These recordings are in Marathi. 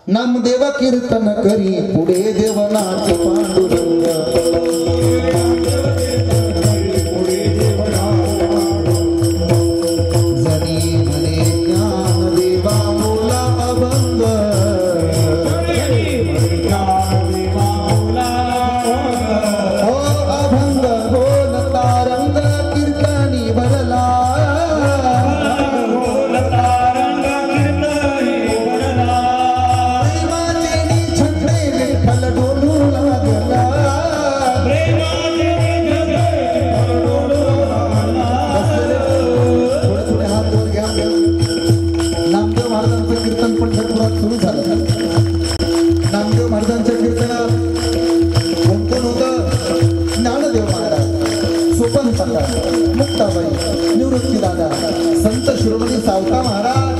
नामदेव कीर्तन करी पुढे देवनाथ पांडुरंग निवृत्ती दादा संत शिरोमणी सावता महाराज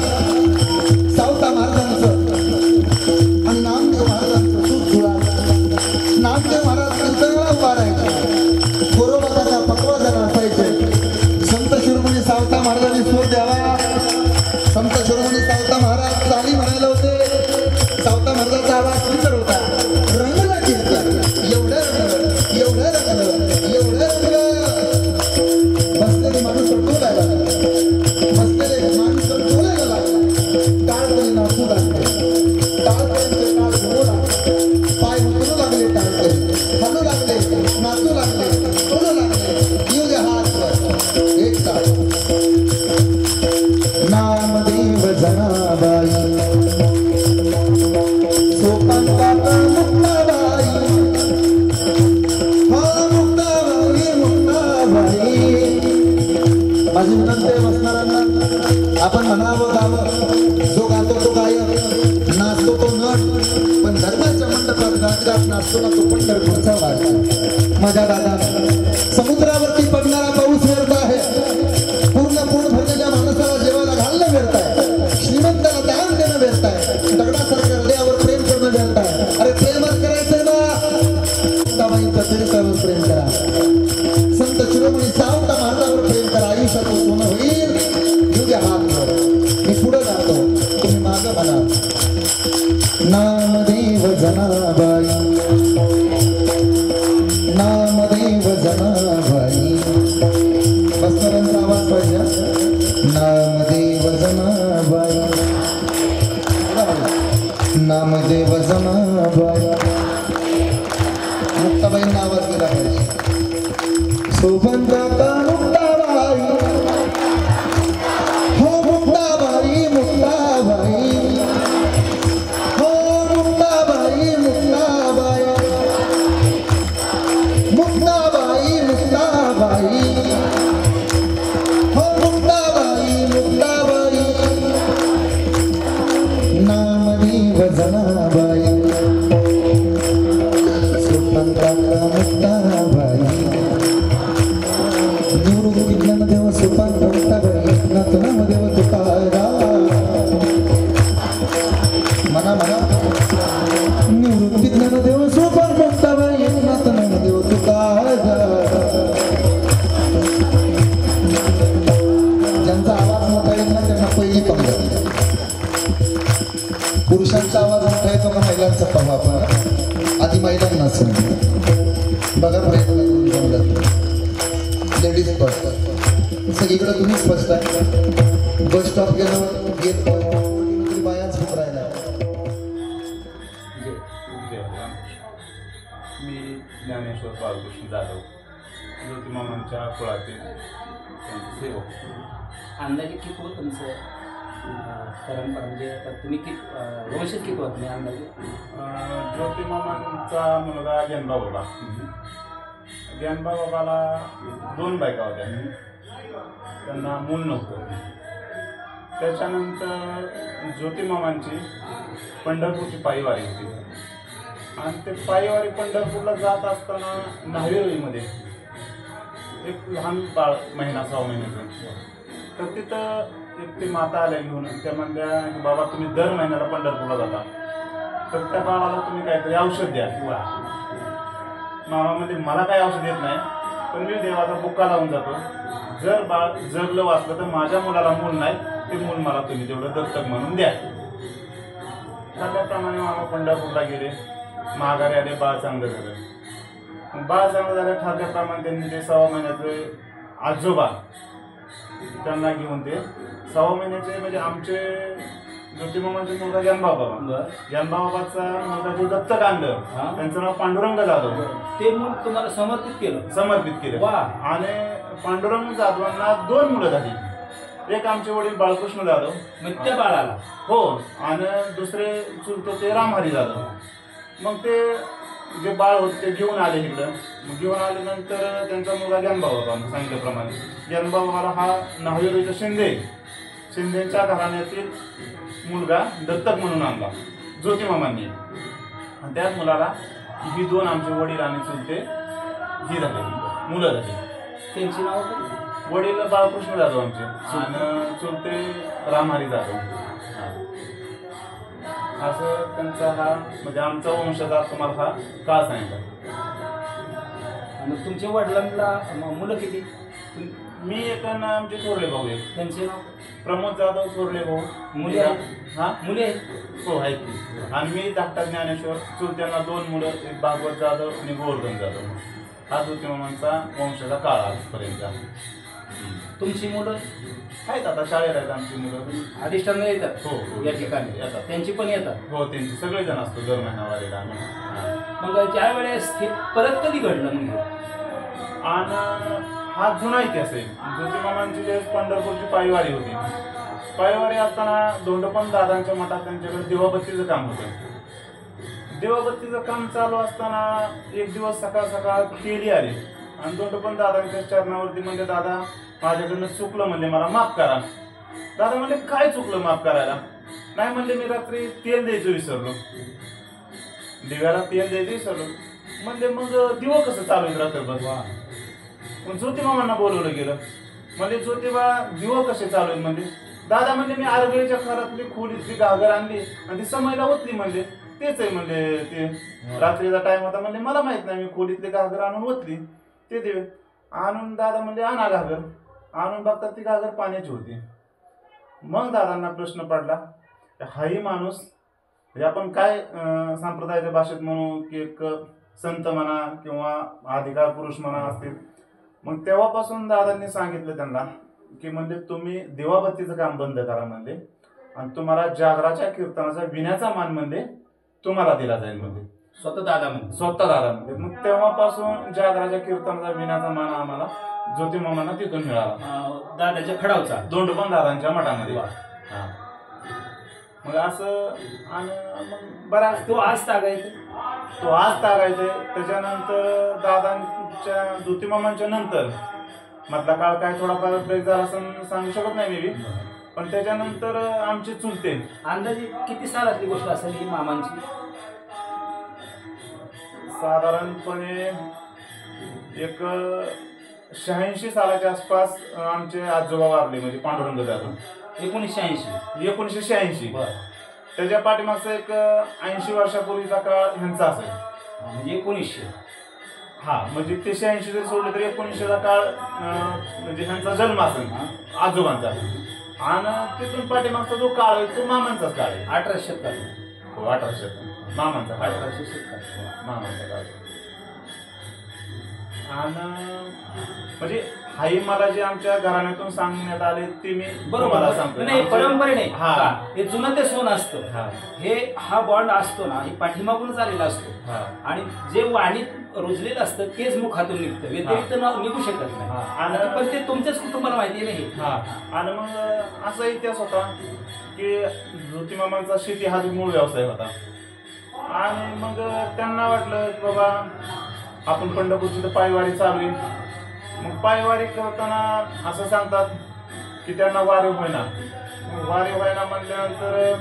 महाराजांचं आणि नामदेव महाराजांचं सूत जुळा नामदेव महाराज कीर्तनाला उभा राहायचे गोरोबाचा पकवा जण असायचे संत शिरोमणी सावता महाराजांनी सूत द्यावा संत शिरोमणी सावता महाराज चाली म्हणायला होते सावता महाराजांचा आवाज सुंदर होता रंगला कीर्तन एवढं रंगलं बसलेले माणूस डोलायला बसलेले माणूस डोलायला लागले टाळकरी नाचू लागले टाळकरींचे टाळ घोडू लागले पाय उतरू लागले टाळकरी हलू लागले नाचू लागले डोलू लागले येऊ दे हात एक टाळ नामदेव जनाबाई सोपान काका मुक्ताबाई हा मुक्ताबाई माझी विनंती आहे बसणाऱ्यांना आपण म्हणावं गावं जो गातो तो गायक नाचतो तो नट पण धर्माच्या मंडपात गात नाचतो ना तो पंढरपूरचा वाट माझ्या दादा समुद्रावरती पडणारा पाऊस व्यर्थ आहे पूर्ण भरलेल्या माणसाला जेवायला घालणं व्यर्थ आहे श्रीमंताला दान देणं व्यर्थ आहे दगडासारख्या हृदयावर प्रेम करणं व्यर्थ आहे अरे प्रेमच करायचंय ना दवाईच्या चरित्रावर प्रेम करा संत शिरोमणी सावता महाराजांवर प्रेम करा आयुष्यात सोनं होईल येऊ द्या हात मी पुढे जातो तुम्ही माझं म्हणा नामदेव जनाबाई नामदेव जनाबाई बसणाऱ्यांचा आवाज पाहिजे नामदेव जनाबाई नामदेव जनाबाई मुक्ताबाईंना आवाज दिला पाहिजे सोबत काका मुक्ताबाई हो मुक्ताबाई मुक्ताबाई हो मुक्ताबाई मुक्ताबाई मुक्ताबाई मुक्ताबाई हो मुक्ताबाई मुक्ताबाई नामदेव जनाबाई सोबत काका मुक्ताबाई निवृत्ती ज्ञानदेव सोपान मुक्ताबाई एकनाथ नामदेव तुकाराम म्हणा निवृत्ती ज्ञानदेव सोपान मुक्ताबाई एकनाथ नामदेव तुकाराम ज्यांचा आवाज मोठा येईल ना त्यांना पहिली पंगत पुरुषांचा आवाज मोठा येतो का महिलांचा पाहू आपण आधी महिलांना समजून बघा प्रयत्न करून जमला लेडीज बस सगळीकडे तुम्हीच फर्स्ट आहे बस स्टॉप गेलं गेट बायाच खूप राहिला मी ज्ञानेश्वर बाळकृष्ण जाधव ज्योतिमामांच्या कुळातील सेवक अंदाजे किती होत तुमचं परंपरा म्हणजे आता तुम्ही किती वंशज किती होत नाही अंदाजे ज्योतिमामांचा मुलगा ज्ञानबा बाबा ज्ञानबा बाबाला 2 बायका होत्या त्यांना मूल नव्हतं त्याच्यानंतर ज्योतिमामांची पंढरपूरची पायीवारी होती आणि ते पायीवारी पंढरपूरला जात असताना न्हावेळीमध्ये एक लहान बाळ महिना 6 महिन्याचं तर तिथं एक ती माता आल्या घेऊन त्या म्हणल्या की बाबा तुम्ही दर महिन्याला पंढरपूरला जाता तर त्या बाळाला तुम्ही काहीतरी औषध द्या किंवा मामा म्हणजे मला काही औषध येत नाही पण मी देवाचा बुक्का लावून जातो जर बाळ जगलं वाचलं तर माझ्या मुलाला मूल नाही ते मूल मला तुम्ही तेवढं दत्तक म्हणून द्या ठरल्याप्रमाणे मामा पंढरपूरला गेले, माघारी आले, बाळ चांगलं झालं. बाळ चांगलं झालं ठरल्याप्रमाणे त्यांनी ते 6 महिन्याचे आजोबा त्यांना घेऊन ते 6 महिन्याचे म्हणजे आमचे ज्योतिमामांचे मुलगा ज्ञानबाबाचा मुलगा जे दत्तक आणलं त्यांचं नाव पांडुरंग जाधव. ते मूल तुम्हाला समर्पित केलं. वा. आणि पांडुरंग जाधवांना 2 मुलं झाली. एक आमचे वडील बाळकृष्ण जाधव, मग त्या बाळाला हो, आणि दुसरे चुलते ते रामहरी जाधव. मग ते जे बाळ होते ते घेऊन आले इकडं. मग घेऊन आल्यानंतर त्यांचा मुलगा ज्ञानबाबा होता सांगितल्याप्रमाणे. ज्ञानबाबाला हा नाहवेलीचा शिंदेच्या घराण्यातील मुलगा दत्तक म्हणून आणला ज्योतिमामांनी. आणि त्याच मुलाला ही 2 आमचे वडील आणि चुलते ही झाले मुलं झाली. त्यांची नाव वडील बाळकृष्ण जाधव आमचे आणि चुलते रामहरी जाधव. असं त्यांचा हा म्हणजे आमचा वंशजा तुम्हाला हा काळ सांगितला. आणि तुमच्या वडिलांना मुलं किती? मी एक आमचे थोरले भाऊ आहेत. त्यांचे नाव प्रमोद जाधव थोरले भाऊ. मुली आहेत? हा, मुली आहेत. हो आहेत की. आणि मी धाकटा ज्ञानेश्वर. चुलत्यांना 2 मुलं, एक भागवत जाधव आणि गोवर्धन जाधव. हा ज्योतिमामांचा वंशाचा काळ आजपर्यंत. तुमची मुलं आहेत आता शाळेत आहेत आमची मुलं. अधिष्ठानला येतात? हो, हो, या ठिकाणी येतात. त्यांची पण येतात? हो, त्यांची सगळेजण असतो दर महिनावारीला आम्ही. मग ज्या वेळेस हे परत कधी घडलं म्हणजे? आणि हा जुना इतिहास आहे. ज्योतिमामांची जे पंढरपूरची पायवारी होती, पायवारी असताना धोंडोपंत दादांच्या मठात त्यांच्याकडे दिवाबत्तीचं काम होतं. दिवाबत्तीचं काम चालू असताना एक दिवस सकाळ सकाळ केली आली आणि धोंडोपंत दादांच्या चरणावरती म्हणजे, दादा माझ्याकडनं चुकलं, म्हणजे मला माफ करा. दादा म्हणले काय चुकलं माफ करायला? नाही म्हणले मी रात्री तेल द्यायचं विसरलो, दिव्याला तेल द्यायचं विसरलो. म्हणजे मग दिवं कसं चालू आहे रात्रभर? मग ज्योतिमामांना बोलवलं गेलं. म्हणजे ज्योतिबा दिवं कसे चालू आहेत? म्हणजे दादा म्हणजे मी आरगळीच्या घरातली खोलीतली घागर आणली आणि ती समयला ओतली. म्हणजे तेच आहे म्हणजे ते रात्रीचा टाइम होता. म्हणजे मला माहित नाही, मी खोलीतली घागर आणून ओतली. ते दिवे आणून दादा म्हणजे आणा घागर. आणून बघतात ती घागर पाण्याची होती. मग दादांना प्रश्न पडला, हाही माणूस म्हणजे आपण काय संप्रदायाच्या भाषेत म्हणू की एक संत म्हणा किंवा अधिकार पुरुष म्हणा असतील. मग तेव्हापासून दादांनी सांगितलं त्यांना की म्हणजे तुम्ही दिवाबत्तीचं काम बंद करा म्हणजे, आणि तुम्हाला जागराच्या कीर्तनाचा विण्याचा मान म्हणजे तुम्हाला दिला जाईल म्हणजे. स्वतः दादा म्हणजे. मग तेव्हापासून जागराच्या कीर्तनाचा विण्याचा मान आम्हाला ज्योतिमामांना तिथून मिळाला, दादाच्या खडावचा, धोंडोपंत दादांच्या मठामध्ये. मग असं आणि मग बराच तो आज तागायचा. त्याच्यानंतर दादांच्या ज्योतिमामांच्या नंतर मधला काळ काय थोडाफार ब्रेक झाला असं सांगू शकत नाही मी, पण त्याच्यानंतर आमचे चुलते. अंदाजे किती सालातली गोष्ट असेल ही मामांची? साधारणपणे एक 86 सालाच्या आसपास आमचे आजोबा वारले म्हणजे पांडुरंग जाधव. 1986. त्याच्या पाठीमागचा एक 80 वर्षापूर्वीचा काळ ह्यांचा असेल म्हणजे 1900. हा, म्हणजे ते 86 जरी सोडले तरी 1900चा काळ म्हणजे ह्यांचा जन्म असेल आजोबांचा. आणि तिथून पाठीमागचा जो काळ आहे तो मामांचाच काळ आहे. 1800 शतकात. हो, 1800 मामांचा काळ. 1800 शतकात मामांचा काळ. आणि म्हणजे हाही मला जे आमच्या घराण्यातून सांगण्यात आले ते मी बरोबर सांगतो. नाही, परंपरे नाही. हा, हे जुनं ते सोनं असतं. हा बॉन्ड असतो ना, हे पाठीमागूनच आलेला असतो. आणि जे वाणीत रुजलेलं असतं तेच मुखातून निघतं, व्यतिरिक्त निघू शकत नाही. आणि पण ते तुमच्याच कुटुंबाला माहिती नाही. आणि मग असा इतिहास होता की ज्योतिमामांचा शेती हा मूळ व्यवसाय होता. आणि मग त्यांना वाटलं की बाबा आपण पंढरपूरची तर पायवारी चालू आहे. मग पायवारी करताना असं सांगतात की त्यांना वारी होईना. म्हटल्यानंतर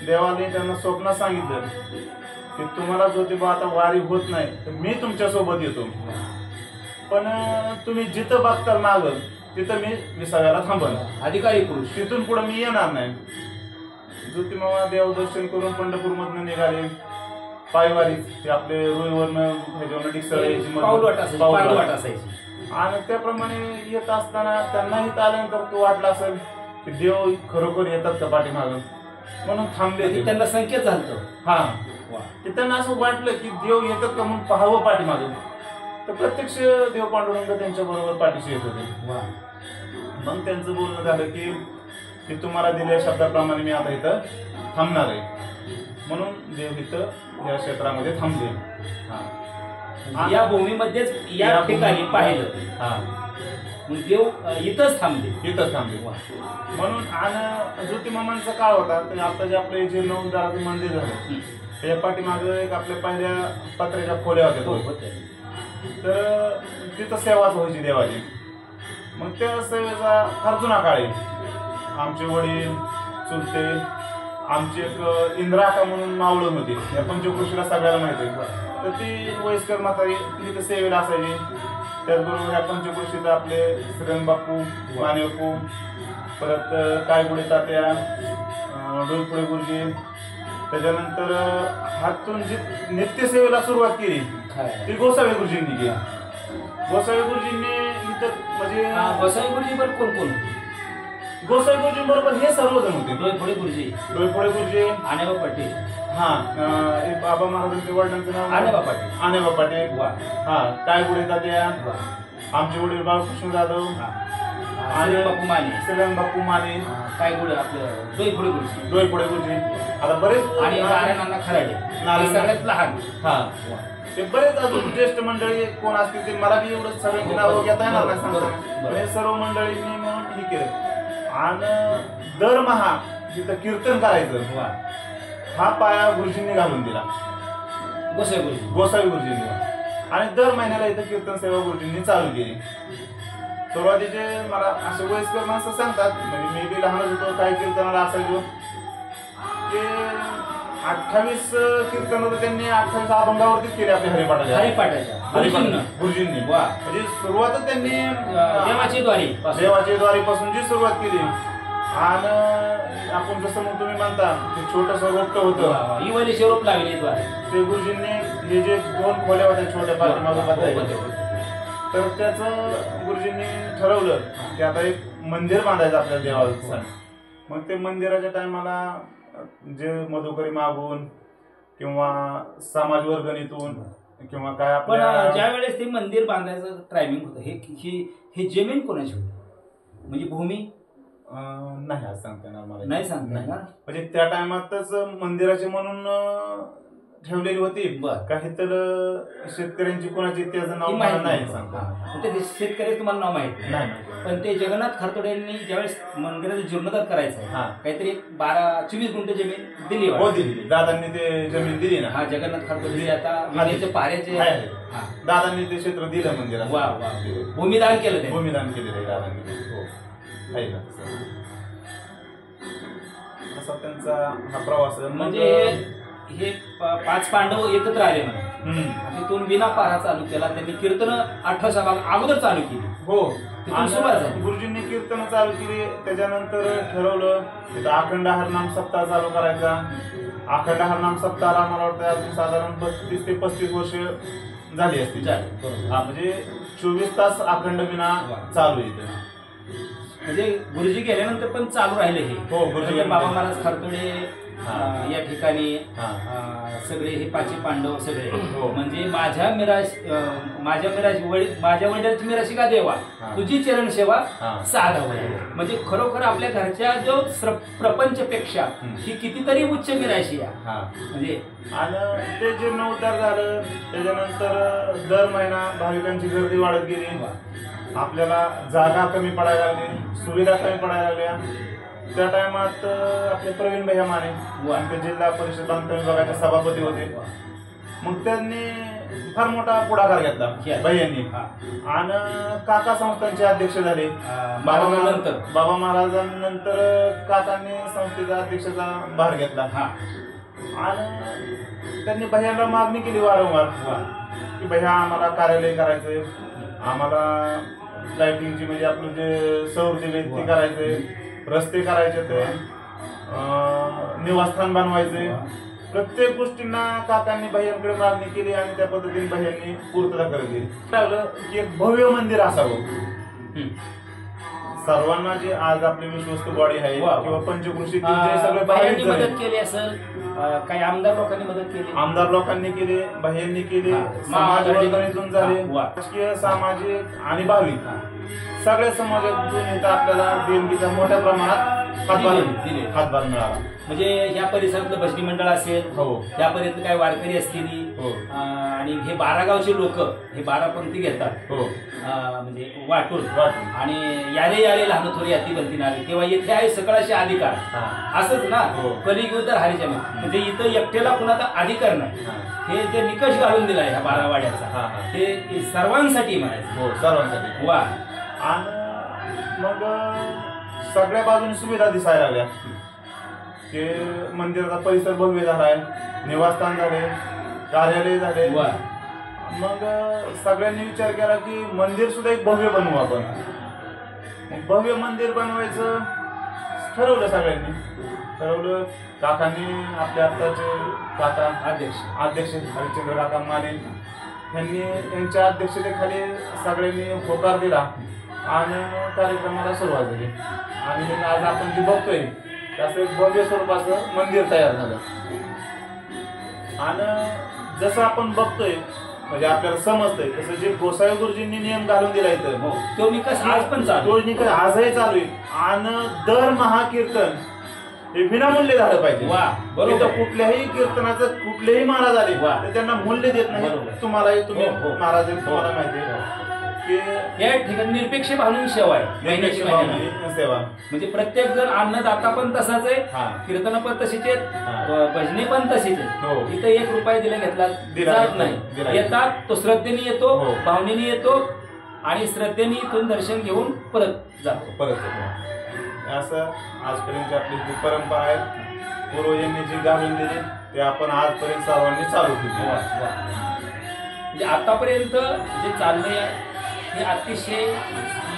देवाने त्यांना स्वप्नात सांगितलं की तुम्हाला ज्योतिबा आता वारी होत नाही तर मी तुमच्यासोबत येतो, पण तुम्ही जिथं बघताल मागं तिथं मी सगळ्याला थांबल, अधिकारी पुरुष, तिथून पुढे मी येणार नाही. ज्योतिमामा देवदर्शन करून पंढरपूरमधनं निघाले पायवारी. ते आपले रुईवरनं ह्याच्यावरनं डिक्सळ पाऊलवाट असायची. आणि त्याप्रमाणे येत असताना त्यांना इथं आल्यानंतर तो वाटला असेल की देव खरोखर येतात का पाठीमागं. म्हणून थांबले म्हणजे ते. त्यांना संकेत झालतो. हा वा. की त्यांना असं वाटलं की देव येतात का म्हणून पाहावं पाठीमागं. तर प्रत्यक्ष देव पांडुरंग त्यांच्या बरोबर पाठीशी येत होते. वा. मग त्यांचं बोलणं झालं की तुम्हाला दिलेल्या शब्दाप्रमाणे मी आता इथं थांबणार आहे, म्हणून देव इथं या क्षेत्रामध्ये थांबले. म्हणजे या भूमीमध्येच या ठिकाणी पाहिलं. हा मग देव इथंच थांबले. इथंच थांबले. वा. म्हणून आणि ज्योतिमामांचा काळ होता. तर आता जे आपले जे नवदाराचं मंदिर झालं त्या पाठीमागं एक आपल्या पहिल्या पत्र्याच्या खोल्या हो, होत्या. होते. तर तिथं सेवाच व्हायची देवाची. मग त्या सेवेचा फार जुना काळ आहे. आमचे वडील चुलते आमची एक इंद्राका म्हणून मावळण होती, या पंचकृषीला सगळ्याला माहिती आहे. तर ती वयस्कर म्हातारी ती तिथं सेवेला असायची. त्याचबरोबर ह्या पंचकृषीत आपले श्रीरंग बापू, मानेबापू, परत कायगुडे तात्या, डोईपुळे गुरुजी, त्याच्यानंतर हातून जी नित्यसेवेला सुरुवात केली ती गोसावी गुरुजींनी केली. गोसावी गुरुजींनी इथं म्हणजे गोसावी गुरुजी बरं कोण कोण? गोसावी गुरुजी बरोबर हे सर्वजण होते. डोईफोडे गुरुजी, डोईपुळे गुरुजी, आनेबा पाटील. हा एक बाबा महाराजांच्या वडिलांचं नाव आनेबा पाटील. आनेबा पाटील. वा. हा कायगुडे तात्या, वा. आमचे वडील बाळकृष्ण जाधव, आणि बापू माने, श्रीरंग बापू माने, काय गुड आपलं डोईफोडे गुरुजी, डोईपुळे गुरुजी. आता बरेच आणि नारायणांना खराडे, नारायण. हे सगळ्यात लहान. हा ते बरेच अजून ज्येष्ठ मंडळी कोण असतील ते मला बी एवढं सगळ्यांची नावं घेता येणार नाही सांगताना. पण हे सर्व मंडळींनी म्हणून हे केलं. आणि दरमहा जिथं कीर्तन करायचं वा. हा पाया गुरुजींनी घालून दिला, गोसावी गुरुजी. गोसावी गुरुजींनी. आणि दर महिन्याला इथं कीर्तन सेवा गुरुजींनी चालू केली. सुरुवातीचे मला असे वयस्कर माणसं सांगतात, म्हणजे मी बी लहानच होतो, काही कीर्तनाला असायचो, ते 28 कीर्तन होतं त्यांनी 28 अभंगावरतीच केले आपल्या हरिपाठाच्या. हरिपाठाच्या गुरुजींनी. वा. म्हणजे सुरुवातच त्यांनी देवाची द्वारी देवाची द्वारीपासून जी सुरुवात केली. आणि आपण जसं मग तुम्ही म्हणता ते छोटस रोपट होतं, इवाली शेरोप लागली द्वारी. ते गुरुजींनी हे जे 2 खोल्या होत्या छोट्या पाठीमागं, तर त्याचं गुरुजींनी ठरवलं की आता एक मंदिर बांधायचं आपल्याला देवाचं. मग ते मंदिराच्या टायमाला जे मधुकरी मागून किंवा समाज वर्गणीतून किंवा काय पण आपल्या ज्या वेळेस ते मंदिर बांधायचं टायमिंग होतं, हे जमीन कोणाची होती? म्हणजे भूमी नाही आज सांगता येणार मला. नाही सांगता येणार. म्हणजे त्या टायमातच मंदिराचे म्हणून ठेवलेली होती. काही तर शेतकऱ्यांची कोणाची त्याचं नाव मला नाही सांगता. ते शेतकरी तुम्हाला नाव माहिती नाही. पण ते जगन्नाथ खारतोडे यांनी ज्यावेळेस मंदिराचं जीर्णोद्धार करायचं काहीतरी 12-24 गुंठे जमीन दिली. हो दिली. दादांनी ते जमीन दिली ना. हा जगन्नाथ खारतोडे आता पाऱ्याचे दादांनी ते क्षेत्र दिलं मंदिरात. वा वा. भूमिदान केलं ते. भूमिदान केलेलं आहे दादांनी. हो आहे ना. असा त्यांचा हा प्रवास. म्हणजे हे 5 पांडव एकत्र आले म्हणा. तिथून विना पारा चालू केला त्यांनी. कीर्तन 28 भाग अगोदर चालू केली. हो तिथून सुरुवात झाली. गुरुजींनी कीर्तन चालू केली. त्याच्यानंतर ठरवलं तिथं अखंड हरनाम सप्ताह चालू करायचा. अखंड हरनाम सप्ताहाला मला वाटतं अजून साधारण 32 ते 35 वर्ष झाली असतील. म्हणजे 24 तास अखंड विना चालू येते. म्हणजे गुरुजी गेल्यानंतर पण चालू राहिले हे. हो गुरुजी. बाबा महाराज खारतोडे या ठिकाणी सगळे हे 5 पांडव सगळे. म्हणजे माझ्या वडिलांची मिराशी का देवा, तुझी चरण सेवा साधा. म्हणजे खरोखर आपल्या घरच्या जो प्रपंचपेक्षा ही कितीतरी उच्च मिराशी आहे. म्हणजे आणि ते जे नवदार झालं त्याच्यानंतर दर महिना भाविकांची गर्दी वाढत गेली. आपल्याला जागा कमी पडायला लागली, सुविधा कमी पडायला लागल्या. त्या टायमात आपले प्रवीण भैया माने ते जिल्हा परिषद बांधकाम विभागाचे सभापती होते. मग त्यांनी फार मोठा पुढाकार घेतला भैयांनी. आणि काका संस्थांचे अध्यक्ष झाले. बाबा महाराजांनंतर काकांनी संस्थेचा अध्यक्षाचा भार घेतला. आणि त्यांनी भैयांना मागणी केली वारंवार की भैया आम्हाला कार्यालय करायचंय, आम्हाला लाईटिंगची म्हणजे आपलं जे सौर दिवे ते करायचंय, रस्ते करायचे, ते निवासस्थान बनवायचे. प्रत्येक गोष्टींना काकांनी भैयांकडे मागणी केली आणि त्या पद्धतीने भैयांनी पूर्तता करत गेली. ठरवलं की एक भव्य मंदिर असावं. सर्वांना जे आज आपली विश्वस्त बॉडी आहे वा. किंवा पंचकृषीतील जे सगळे बाह्यांनी भाविक मदत झाले, केली असेल, काही आमदार लोकांनी मदत केली, आमदार लोकांनी केले, बाह्यांनी केले, हा. समाज वर्गणीतून झाले, वा. राजकीय सामाजिक आणि भाविक सगळ्या समाजातून इथं आपल्याला देणगीचा मोठ्या प्रमाणात दिले. हातभार मिळाला. म्हणजे ह्या परिसरातलं भजनी मंडळ असेल, हो. ह्या परिसरात काही वारकरी असतील, हो. आणि हे 12 गावचे लोक हे 12 पंक्ती घेतात, हो. म्हणजे वाटून वाटून. आणि यारे यारे लहान थोडी अति बनती नारे किंवा येथे आहे सकळाचे अधिकार, असंच ना. हो. कलियुग तर हरीच्या म्हणजे इथं एकट्याला कुणाचा अधिकार नाही. हे जे निकष घालून दिला आहे ह्या 12 वाड्याचा, ते सर्वांसाठी म्हणायचं. हो, सर्वांसाठी. वा. आणि मग सगळ्या बाजूने सुविधा दिसायला लागल्या की मंदिराचा परिसर भव्य झाला आहे, निवासस्थान झाले, कार्यालय झाले. वा. मग सगळ्यांनी विचार केला की मंदिर सुद्धा एक भव्य बनवू आपण. मग भव्य मंदिर बनवायचं ठरवलं सगळ्यांनी. ठरवलं. काकांनी आपल्या आत्ताचे काका अध्यक्ष हरिश्चंद्र काका माने यांनी यांच्या अध्यक्षतेखाली सगळ्यांनी होकार दिला आणि कार्यक्रमाला सुरुवात झाली. आणि आज आपण जे बघतोय त्याचं एक भव्य स्वरूपाचं मंदिर तयार झालं. आणि जसं आपण बघतोय म्हणजे आपल्याला समजतंय तसं जे गोसावी गुरुजींनी नियम घालून दिला इथं, तो निकष आज पण चालू, तो निकष आजही चालू आहे. आणि दर महाकीर्तन हे विनामूल्य झालं पाहिजे. वा. बरोबर. कुठल्याही कीर्तनाचं कुठलेही महाराज आले तर त्यांना मूल्य देत नाही. तुम्हाला तुम्ही महाराज तुम्हाला माहिती आहे की या ठिकाणी निरपेक्ष भावनेची सेवा आहे. निरपेक्ष भावनेची सेवा म्हणजे प्रत्येक जण अन्नदाता पण तसाच आहे, कीर्तन पण तशीच आहेत, भजनी पण तशीच आहे. इथं 1 रुपया दिला घेतला जात नाही. येतात तो श्रद्धेने येतो, भावनेने येतो आणि श्रद्धेने इथून दर्शन घेऊन परत जातो. असं आजपर्यंत आपली जी परंपरा आहे पूर्वजांनी जी घालून दिली ते आपण आजपर्यंत सर्वांनी चालू केली. म्हणजे आतापर्यंत जे चाललंय हे अतिशय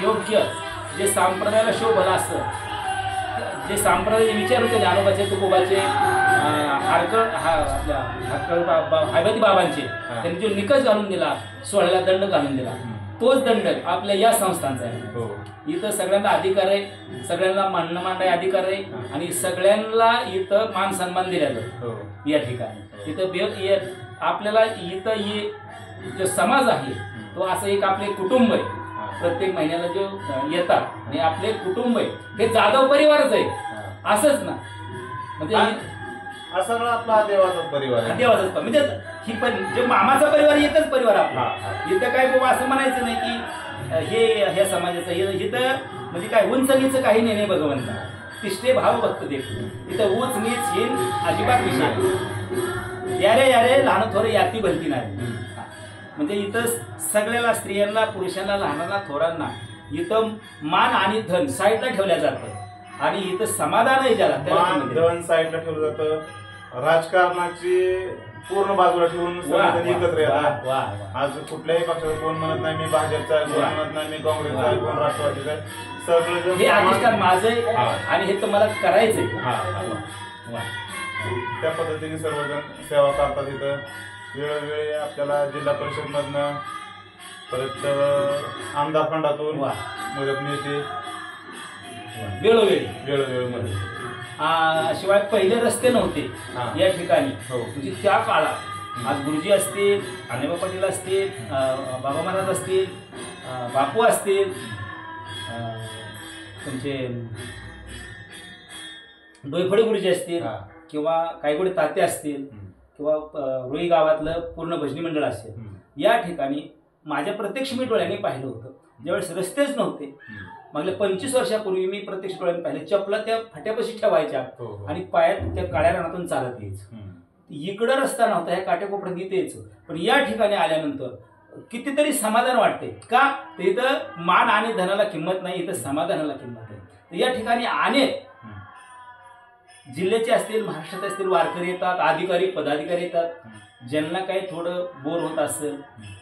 योग्य, जे संप्रदायाला शोभलं असतं, जे संप्रदायाचे विचार होते ज्ञानोबाचे, तुकोबाचे, हैबती बाबांचे, त्यांनी जो निकष घालून दिला, 16ला दंड घालून दिला, तोच दंड आपल्या या संस्थांचा आहे. इथं सगळ्यांना अधिकार आहे, सगळ्यांना मानणं मांडाय अधिकार आहे आणि सगळ्यांना इथं मान सन्मान दिला जातो. या ठिकाणी इथं आपल्याला इथं जो समाज आहे तो असं एक आपले कुटुंब आहे. प्रत्येक महिन्याला जो येतात आणि आपले कुटुंब आहे हे जाधव परिवारच आहे, असंच ना. म्हणजे हा सगळा आपला देवाचा परिवार आहे. देवाचाच म्हणजे ही पण जे मामाचा परिवार एकच परिवार आपला. इथं काय बाबा असं म्हणायचं नाही की हे ह्या समाजाचं इथं म्हणजे काय उंच नीच काही नाही भगवंता, तिष्ठे भाव भक्त देख. इथं उंच नीच हिन अजिबात विषय. यारे यारे लहान थोर याती भलती नाही. म्हणजे इथं सगळ्याला स्त्रियांना, पुरुषांना, लहानांना, थोरांना इथं मान आणि धन साईडला ठेवल्या जातं आणि इथं समाधान आहे ज्याला धन साईडला ठेवलं जातं. राजकारणाची पूर्ण बाजूला ठेवून एकत्र येतात. आज कुठल्याही पक्षाचं कोण म्हणत नाही मी भाजपचा आहे, कोण म्हणत नाही मी काँग्रेसचा आहे, कोण राष्ट्रवादीचा आहे. सगळे हे अधिष्ठान माझं आहे आणि हे तुम्हाला करायचंय. त्या पद्धतीने सर्वजण सेवा करतात. इथं वेळोवेळी आपल्याला जिल्हा परिषद मधनं परत आमदार फंडातून मदत मिळते वेळोवेळी मध्ये. शिवाय पहिले रस्ते नव्हते या ठिकाणी. म्हणजे त्या काळात आज गुरुजी असतील, अण्णाभाऊ पाटील असतील, बाबा महाराज असतील, बापू असतील, तुमचे डोईफळे गुरुजी असतील किंवा कायगोडे ताते असतील किंवा रोई गावातलं पूर्ण भजनी मंडळ असेल, या ठिकाणी माझ्या प्रत्यक्ष मी डोळ्यांनी पाहिलं होतं. ज्यावेळेस रस्तेच नव्हते, मागल्या 25 वर्षापूर्वी मी प्रत्यक्ष डोळ्यांनी पाहिले. चपला त्या फाट्यापाशी ठेवायच्या आणि पायात त्या काळ्या रानातून चालत यायचं. इकडं रस्ता नव्हता, ह्या काट्याकोपऱ्यात इथे यायचं. पण या ठिकाणी आल्यानंतर कितीतरी समाधान वाटते. का तर इथं मान आणि धनाला किंमत नाही, इथं समाधानाला किंमत आहे. तर या ठिकाणी अनेक जिल्ह्याचे असतील, महाराष्ट्रात असतील वारकरी येतात, अधिकारी पदाधिकारी येतात. ज्यांना काही थोडं बोर होत असेल,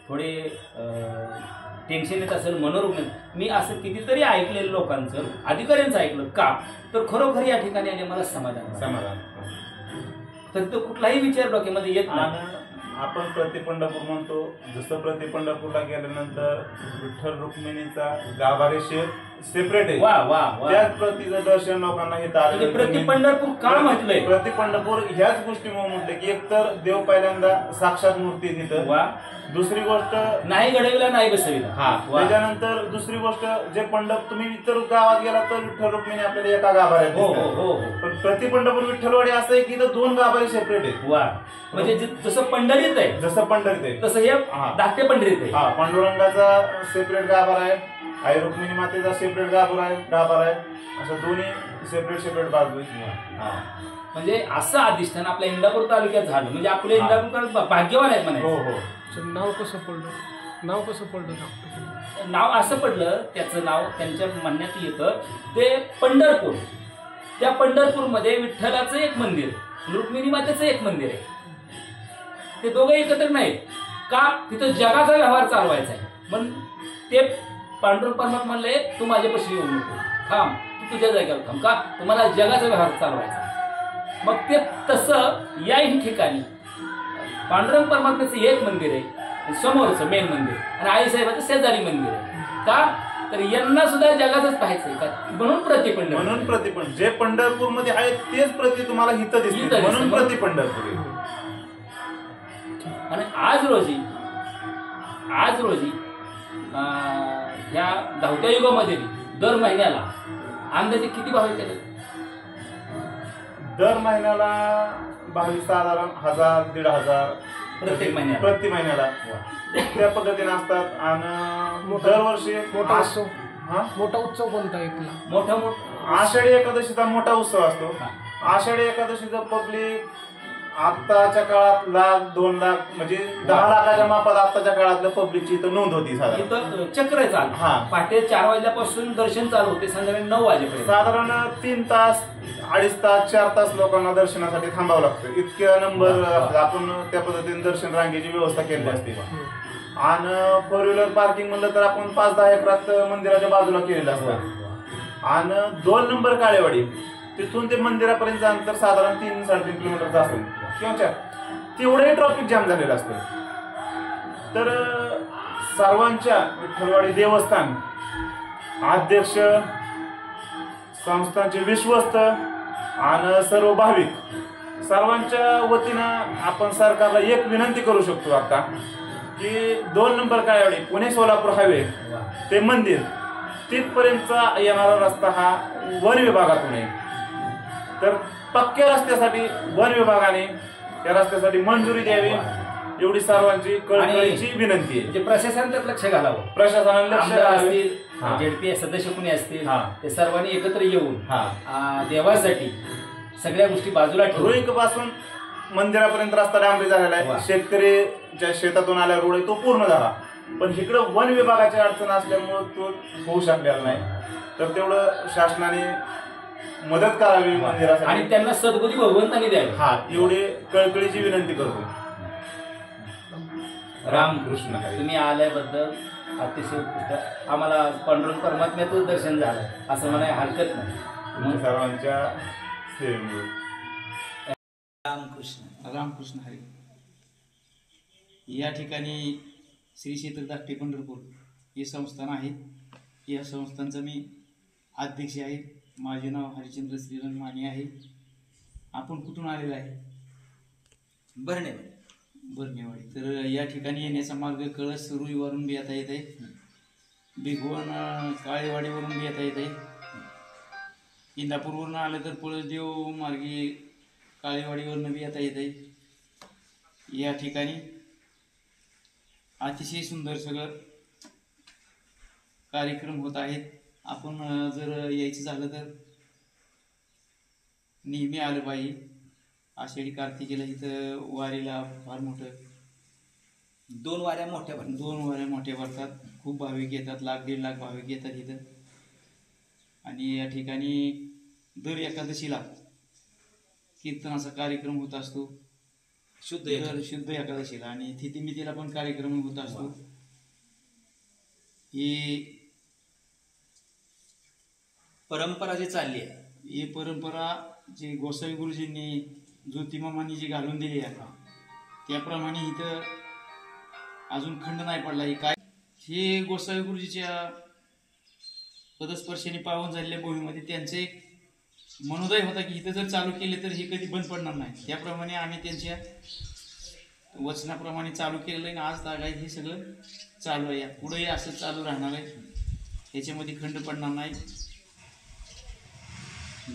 थोडे टेन्शन येत असेल, मनोरुग्ण, मी असं कितीतरी ऐकलेलं लोकांचं, अधिकाऱ्यांचं ऐकलं. का तर खरोखर या ठिकाणी आले मला समाधान. समाधान तर तो कुठलाही विचार डोक्यामध्ये येत नाही. आपण प्रति पंढरपूर म्हणतो. जसं प्रति पंढरपूरला गेल्यानंतर विठ्ठल रुक्मिणीचा गाभारे सेपरेट आहे. वा वा वा. त्याच प्रतीचं दर्शन लोकांना हे म्हणजे प्रति पंढरपूर का म्हटलंय? प्रति पंढरपूर ह्याच गोष्टीमुळे म्हटलं की एकतर देव पहिल्यांदा साक्षात मूर्ती तिथं. वा. दुसरी गोष्ट नाही घडविला नाही बसविला. हा. त्याच्यानंतर दुसरी गोष्ट जे तुम्ही इतर गावात गेला तर विठ्ठल रुक्मिणी आपल्याला एका गाभाऱ्यात हो दिसतात. हो हो. पण प्रति पंढरपूर विठ्ठलवाडी असं आहे की इथं 2 गाभारे सेपरेट आहेत. वा. म्हणजे जसं पंढरीत आहे जसं पंढरीत आहे तसं हे धाकटे पंढरीत आहे. हा. पांडुरंगाचा सेपरेट गाभारा आहे, आई रुक्मिणी मातेचा सेपरेट गाभारा आहे, असं दोन्ही सेपरेट बाजू आहेत. म्हणजे असं अधिष्ठान आपल्या इंदापूर तालुक्यात झालं म्हणजे आपले इंदापूरकर भाग्यवान आहेत म्हणायचं. हो हो. नाव कसं पडलं नाव असं पडलं, त्याचं नाव त्यांच्या म्हणण्यात येतं ते पंढरपूर. त्या पंढरपूरमध्ये विठ्ठलाचं एक मंदिर, रुक्मिणी मातेचं एक मंदिर आहे. ते दोघं एकत्र नाहीत का? तिथं जगाचा व्यवहार चालवायचा आहे. पण ते पांडुरंग परमात्मा म्हणले तू माझ्यापाशी येऊ नको, थांब, तू तुझ्या जागेवर थांब. का? तुम्हाला जगाचा व्यवहार चालवायचा. मग ते तसं याही ठिकाणी पांडुरंग परमात्म्याचं एक मंदिर आहे समोरचं मेन मंदिर, आणि आईसाहेबाचं शेजारी मंदिर आहे. का? तर यांना सुद्धा जगातच पाहायचंय का? म्हणून प्रतिपंढरपूर. जे पंढरपूर मध्ये आहे तेच प्रति तुम्हाला हित दिसते, म्हणून प्रति पंढरपूर. आणि आज रोजी ह्या धावत्या युगामध्ये दर महिन्याला अंदाजे किती भाविक केले? दर महिन्याला भाविक साधारण 1000-1500 प्रत्येक महिन्याला. प्रति महिन्याला त्या पद्धतीने असतात. आणि दरवर्षी मोठा उत्सव कोणता आहे तुला? मोठा आषाढी एकादशीचा मोठा उत्सव असतो. आषाढी एकादशीचं पब्लिक आत्ताच्या काळात 1,00,000-2 लाख म्हणजे 10 लाखाच्या मापात आत्ताच्या काळातल्या पब्लिकची इथं नोंद होती. इथं चक्र चालू. पहाटे 4 वाजल्यापासून दर्शन चालू होते संध्याकाळी 9 वाजेपर्यंत. साधारण 3 तास, 2.5 तास, 4 तास लोकांना दर्शनासाठी थांबावं लागतं. इतक्या नंबर असतात. आपण त्या पद्धतीने दर्शन रांगेची व्यवस्था केली असते. आणि 4 व्हीलर पार्किंग म्हणलं तर आपण 5-10 एकरात मंदिराच्या बाजूला केलेलं असतं. आणि 2 नंबर काळेवाडी तिथून ते मंदिरापर्यंत अंतर साधारण 3-3.5 किलोमीटरचं असेल किंवा 4. तेवढंही ट्रॉफिक जाम झालेलं असतं. तर सर्वांच्या विठ्ठलवाडी देवस्थान अध्यक्ष, संस्थांचे विश्वस्त आणि सर्व भाविक सर्वांच्या वतीनं आपण सरकारला एक विनंती करू शकतो आता की 2 नंबर काळेवाडी पुणे सोलापूर हायवे ते मंदिर तिथपर्यंतचा येणारा रस्ता हा वन विभागातून आहे. तर पक्क्या रस्त्यासाठी वन विभागाने या रस्त्यासाठी मंजुरी द्यावी एवढी सर्वांची कळकळीची विनंती आहे. म्हणजे प्रशासन त्यात लक्ष घालावं. प्रशासनाने लक्ष असतील, जेडपी सदस्य कोणी असतील ते सर्वांनी एकत्र येऊन देवासाठी सगळ्या गोष्टी बाजूला ठेवून रुईक पासून मंदिरापर्यंत रस्ता डांबरी झालेला आहे. शेतकरी शेतातून आल्या रोड आहे तो पूर्ण झाला. पण इकडं वन विभागाची अडचण असल्यामुळं तो होऊ शकलेला नाही. तर तेवढं शासनाने मदत करावी मंदिरासाठी आणि त्यांना सद्बुद्धी भगवंतांनी द्यावी. एवढी कळकळीची विनंती करतो. रामकृष्ण. तुम्ही आल्याबद्दल अतिशय उत्कृष्ट. आम्हाला पांडुरंग परमात्म्याचं दर्शन झालं असं म्हणायला हरकत नाही. सर्वांच्या सेवेमुळे. रामकृष्ण हरी. या ठिकाणी श्री क्षेत्र धाकटे पंढरपूर हे संस्थान आहे. या संस्थानचा मी अध्यक्ष आहे. माझे नाव हरिचंद्र श्रीरंग माने आहे. आपण कुठून आलेला आहे? बरणेवाडी. तर या ठिकाणी येण्याचा मार्ग कळस रुईवरून बी येता येत आहे, भिगवण काळेवाडीवरून बी येता येत आहे. इंदापूरवरून आलं तर पळसदेव मार्गे काळेवाडीवरून बी येता येत आहे. या ठिकाणी अतिशय सुंदर सगळं कार्यक्रम होत आहेत. आपण जर यायचं झालं तर नेहमी आलं पाहिजे. आषाढी कार्तिकीला इथं वारीला फार मोठं 2 वाऱ्या मोठ्या भरतात. खूप भाविक येतात, 1,00,000-1.5 लाख भाविक येतात इथं. आणि या ठिकाणी दर एकादशीला कीर्तनाचा कार्यक्रम होत असतो. शुद्ध एकादशीला आणि थितीमितीला पण कार्यक्रम होत असतो. ही परंपरा जी चालली आहे, ही परंपरा जे गोसावी गुरुजींनी ज्योतिमामांनी जी घालून दिली आहे त्याप्रमाणे इथं अजून खंड नाही पडला. हे काय हे गोसावी गुरुजीच्या पदस्पर्शाने पावन झालेल्या भूमीमध्ये त्यांचे एक मनोदय होता की इथं जर चालू केले तर हे कधी बंद पडणार नाही. त्याप्रमाणे आम्ही त्यांच्या वचनाप्रमाणे चालू केलेलं आहे. आज तागायत हे सगळं चालू आहे. पुढेही असं चालू राहणार आहे. याच्यामध्ये खंड पडणार नाही.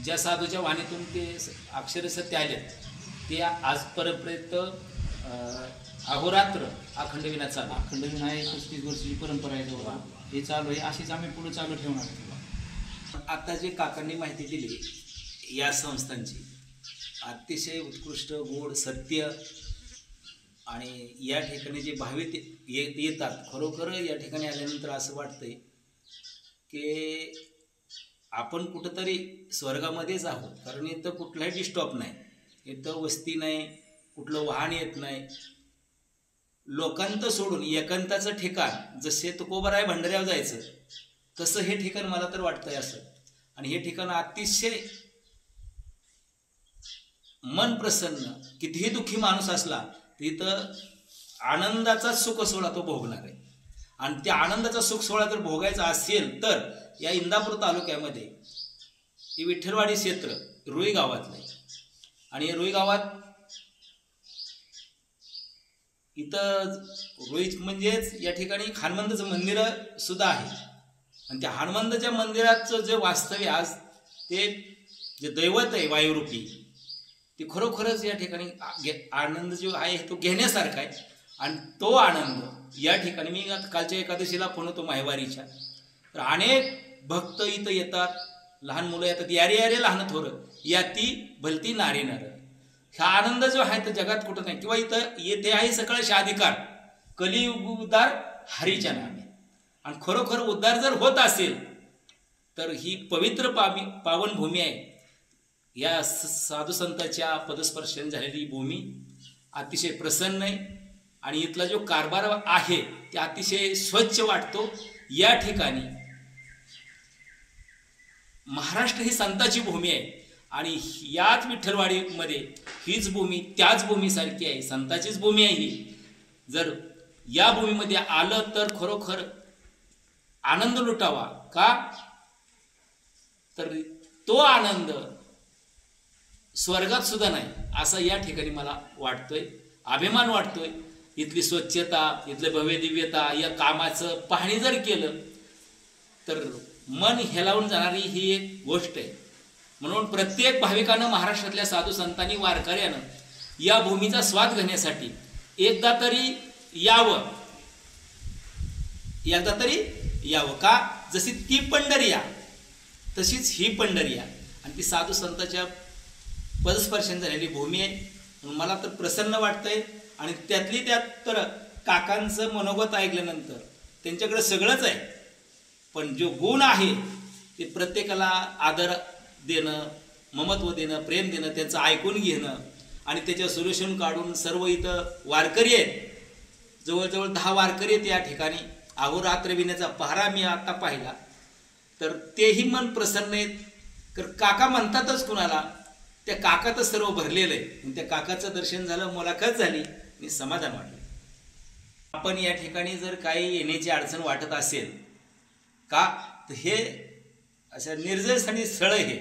ज्या साधूच्या वाणीतून ते अक्षर सत्य आले ते आजपर्यंत अहोरात्र अखंड विना चालू. अखंड विनाय 35 वर्षाची परंपरा आहे जवळ हे चालू आहे. अशीच आम्ही पुढे चालू ठेवणार आहे. आता जे काकांनी माहिती दिली या संस्थांची अतिशय उत्कृष्ट गोड सत्य आणि या ठिकाणी जे भाविक येतात खरोखर या ठिकाणी आल्यानंतर असं वाटतंय की आपण कुठंतरी स्वर्गामध्येच आहोत. कारण इथं कुठलाही डिस्टॉप नाही, इथं वस्ती नाही, कुठलं वाहन येत नाही. लोकांत सोडून एकांताचं ठिकाण जसे तुकोबाराय भंडाऱ्यावर जायचं तसं हे ठिकाण मला तर वाटतंय असं. आणि हे ठिकाण अतिशय मन प्रसन्न, कितीही दुःखी माणूस असला तिथं आनंदाचा सुख सोहळा तो भोगणार आहे. आणि त्या आनंदाचा सुख सोहळा जर भोगायचा असेल तर या इंदापूर तालुक्यामध्ये हे विठ्ठलवाडी क्षेत्र रुई गावातलं आहे. आणि रुई गावात इथं रुई म्हणजेच या ठिकाणी हनुमंताचं मंदिर सुद्धा आहे. आणि त्या हनुमंताच्या मंदिराचं जे वास्तव्य आज ते जे दैवत आहे वायुरूपी ते खरोखरच या ठिकाणी आनंद जो आहे तो घेण्यासारखा आहे. आणि तो आनंद या ठिकाणी मी कालच्या एकादशीला फोन होतो माहेवारीच्या, तर अनेक भक्त इथं येतात, लहान मुलं येतात, यारे यारे लहान थोरं याती भलती नारी नर. हा आनंद जो आहे तो जगात कुठं नाही. किंवा इथं येथे आहे सकळ शाधिकार कलियुग उद्धार हरीच्या नामे. आणि खरोखर उद्धार जर होत असेल तर ही पवित्र पावन भूमी आहे. या साधू संतांच्या पदस्पर्शन झालेली भूमी अतिशय प्रसन्न आहे. आणि इथला जो कारभार आहे ते अतिशय स्वच्छ वाटतो. या ठिकाणी महाराष्ट्र ही संताची भूमी आहे. आणि याच विठ्ठलवाडीमध्ये हीच भूमी त्याच भूमीसारखी आहे, संताचीच भूमी आहे ही. जर या भूमीमध्ये आलं तर खरोखर आनंद लुटावा. का तर तो आनंद स्वर्गात सुद्धा नाही असं या ठिकाणी मला वाटतोय, अभिमान वाटतोय. इथली स्वच्छता, इथलं भव्य दिव्यता, या कामाचं पाहणी जर केलं तर मन हेलावून जाणारी ही एक गोष्ट आहे. म्हणून प्रत्येक भाविकानं, महाराष्ट्रातल्या साधू संतांनी, वारकऱ्यानं या भूमीचा स्वाद घेण्यासाठी एकदा तरी यावं. का जशी ती पंढरिया तशीच ही पंढरिया. आणि ती साधू संतांच्या पदस्पर्शन झालेली भूमी आहे. म्हणून मला तर प्रसन्न वाटतंय. आणि त्यातली त्यात तर काकांचं मनोगत ऐकल्यानंतर त्यांच्याकडे सगळंच आहे, पण जो गुण आहे ते प्रत्येकाला आदर देणं, ममत्व देणं, प्रेम देणं, त्यांचं ऐकून घेणं आणि त्याच्या सोल्युशन काढून सर्व इथं वारकरी आहेत. जवळजवळ 10 वारकरी आहेत या ठिकाणी. अहोरात्र विण्याचा पहारा मी आता पाहिला तर तेही मन प्रसन्न आहेत. तर काका म्हणतातच कुणाला, त्या काकातच सर्व भरलेलं आहे. त्या काकाचं दर्शन झालं, मुलाखत झाली आणि समाधान वाटलं. आपण या ठिकाणी जर काही येण्याची अडचण वाटत असेल का तर हे अशा निर्जनस्थानी स्थळ हे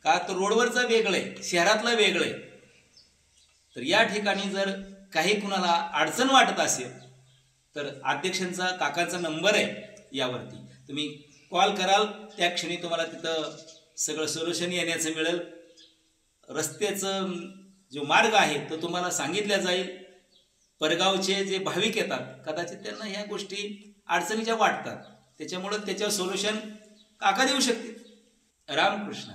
का तर रोडवरचं वेगळं आहे, शहरातलं वेगळं आहे. तर या ठिकाणी जर काही कुणाला अडचण वाटत असेल तर अध्यक्षांचा, काकांचा नंबर आहे यावरती, तुम्ही कॉल कराल त्या क्षणी तुम्हाला तिथं सगळं सोल्युशन येण्याचं मिळेल. रस्त्याचं जो मार्ग आहे तो तुम्हाला सांगितला जाईल. परगावचे जे भाविक येतात कदाचित त्यांना ह्या गोष्टी अडचणीच्या वाटतात, त्याच्यामुळं त्याच्यावर सोल्युशन काका देऊ शकतील. रामकृष्ण.